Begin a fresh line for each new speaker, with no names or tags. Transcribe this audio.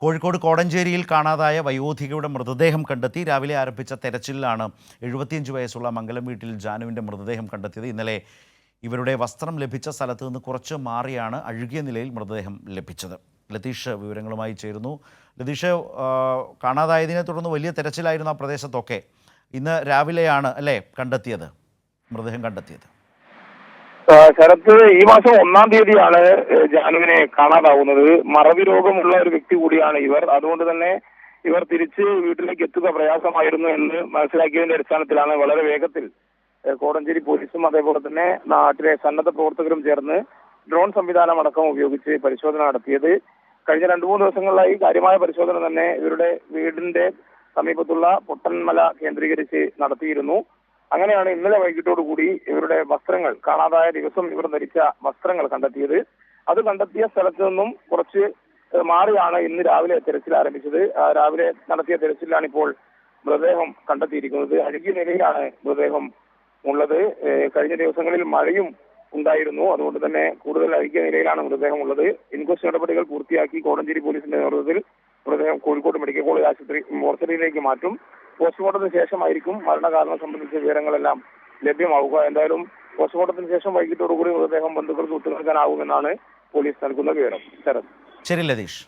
കോഴിക്കോട് കോടഞ്ചേരിയിൽ കാണാതായ വയോധികയുടെ മൃതദേഹം കണ്ടെത്തി. രാവിലെ ആരംഭിച്ച തെരച്ചിലിലാണ് 75 വയസ്സുള്ള മംഗലം വീട്ടിൽ ജാനുവിൻ്റെ മൃതദേഹം കണ്ടെത്തിയത്. ഇന്നലെ ഇവരുടെ വസ്ത്രം ലഭിച്ച സ്ഥലത്ത് നിന്ന് കുറച്ച് മാറിയാണ് അഴുകിയ നിലയിൽ മൃതദേഹം ലഭിച്ചത്. ലതീഷ് വിവരങ്ങളുമായി ചേരുന്നു. ലതീഷ്, കാണാതായതിനെ തുടർന്ന് വലിയ തെരച്ചിലായിരുന്നു ആ പ്രദേശത്തൊക്കെ. ഇന്ന് രാവിലെയാണ് അല്ലേ മൃതദേഹം കണ്ടെത്തിയത്?
ശരത്ത്, ഈ മാസം 1-ാം തീയതിയാണ് ജാനുവിനെ കാണാതാവുന്നത്. മറവി രോഗമുള്ള ഒരു വ്യക്തി കൂടിയാണ് ഇവർ. അതുകൊണ്ട് തന്നെ ഇവർ തിരിച്ച് വീട്ടിലേക്ക് എത്തുക പ്രയാസമായിരുന്നു എന്ന് മനസ്സിലാക്കിയതിന്റെ അടിസ്ഥാനത്തിലാണ് വളരെ വേഗത്തിൽ കോടഞ്ചേരി പോലീസും അതേപോലെ തന്നെ നാട്ടിലെ സന്നദ്ധ പ്രവർത്തകരും ചേർന്ന് ഡ്രോൺ സംവിധാനം അടക്കം ഉപയോഗിച്ച് പരിശോധന നടത്തിയത്. കഴിഞ്ഞ 2-3 ദിവസങ്ങളിലായി കാര്യമായ പരിശോധന തന്നെ ഇവരുടെ വീടിന്റെ സമീപത്തുള്ള പൊട്ടൻമല കേന്ദ്രീകരിച്ച് നടത്തിയിരുന്നു. അങ്ങനെയാണ് ഇന്നലെ വൈകിട്ടോടുകൂടി ഇവരുടെ വസ്ത്രങ്ങൾ, കാണാതായ ദിവസം ഇവർ ധരിച്ച വസ്ത്രങ്ങൾ കണ്ടെത്തിയത്. അത് കണ്ടെത്തിയ സ്ഥലത്ത് നിന്നും കുറച്ച് മാറിയാണ് ഇന്ന് രാവിലെ തെരച്ചിൽ ആരംഭിച്ചത്. രാവിലെ നടത്തിയ തെരച്ചിലാണ് ഇപ്പോൾ മൃതദേഹം കണ്ടെത്തിയിരിക്കുന്നത്. അഴുകിയ നിലയിലാണ് മൃതദേഹം ഉള്ളത്. കഴിഞ്ഞ ദിവസങ്ങളിൽ മഴയും ഉണ്ടായിരുന്നു. അതുകൊണ്ട് തന്നെ കൂടുതൽ അഴുകിയ നിലയിലാണ് മൃതദേഹം ഉള്ളത്. ഇൻക്വസ്റ്റ് നടപടികൾ പൂർത്തിയാക്കി കോടഞ്ചേരി പോലീസിന്റെ നേതൃത്വത്തിൽ മൃതദേഹം കോഴിക്കോട് മെഡിക്കൽ കോളേജ് ആശുപത്രി മോർച്ചറിയിലേക്ക് മാറ്റും. പോസ്റ്റ്മോർട്ടത്തിന് ശേഷമായിരിക്കും മരണകാരണം സംബന്ധിച്ച വിവരങ്ങളെല്ലാം ലഭ്യമാവുക. എന്തായാലും പോസ്റ്റ്മോർട്ടത്തിന് ശേഷം വൈകിട്ടോടുകൂടി മൃതദേഹം ബന്ധുക്കൾക്ക് വിട്ടുനൽകാനാവുമെന്നാണ് പോലീസ് നൽകുന്ന വിവരം.
ശരി ലതീഷ്.